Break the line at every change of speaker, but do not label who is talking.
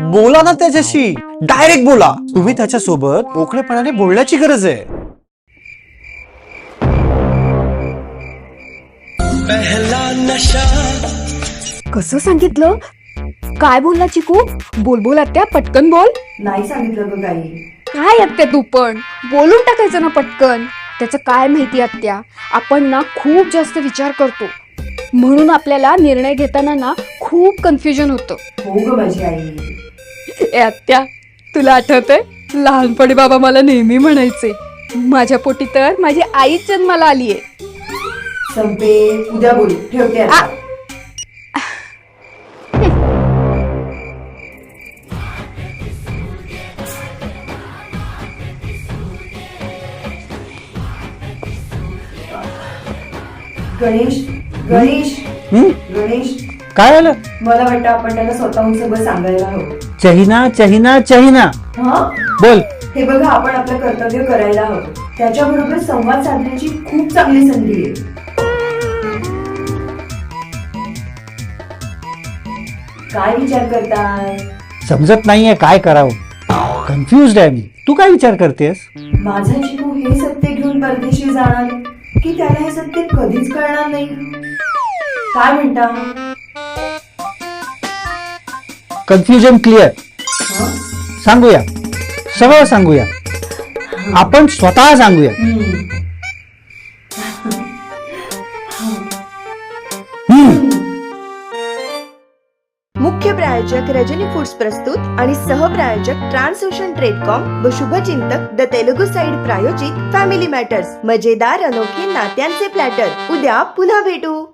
बोला ना त्याच्याशी, डायरेक्ट बोला. तुम्ही त्याच्यासोबत मोकळेपणाने बोलण्याची गरज आहे.
कसं सांगितलं? काय बोलला चिकू? बोल बोल आत्या, पटकन बोल.
नाही सांगितलं ग काही.
काय आत्या तू पण बोलून टाकायचं ना पटकन. त्याचं काय माहिती आत्या, आपण ना खूप जास्त विचार करतो, म्हणून आपल्याला निर्णय घेताना ना खूप कन्फ्युजन होतं.
हो ग माझी आई.
ए आत्या, तुला आठवतंय लहानपणी बाबा मला नेहमी म्हणायचे, माझ्या पोटी तर माझी आईच जन्माला आलीये.
संपे, उद्या बोल, ठेवते आता. गणेश गणेश गणेश,
काय आलं?
मला वाटतं आपण त्याला स्वतःहून सगळं सांगायला हवं.
चहिना चहिना चहिना,
हा,
बोल.
हे बघा, आपण आपलं कर्तव्य करायला हवं. त्याच्याबरोबर संवाद साधण्याची खूप चांगली संधी आहे. काय विचार करताय?
समजत नाहीये काय करावं. कन्फ्युज्ड आहे मी. तू काय विचार करतेस?
माझा चिकू हे सत्य घेऊन परदेशी जाणार की त्याला हे सत्य कधीच कळणार नाही? काय म्हणता?
Confusion clear.
हं?
सांगूया, सगळं सांगूया. आपण स्वतः सांगूया.
मुख्य प्रायोजक रजनी फूड्स प्रस्तुत आणि सहप्रायोजक ट्रान्सओशन ट्रेडकॉम व शुभचिंतक द तेलुगू साइड प्रायोजित फॅमिली मॅटर्स, मजेदार अनोखे नात्यांचे प्लॅटर. उद्या पुन्हा भेटू.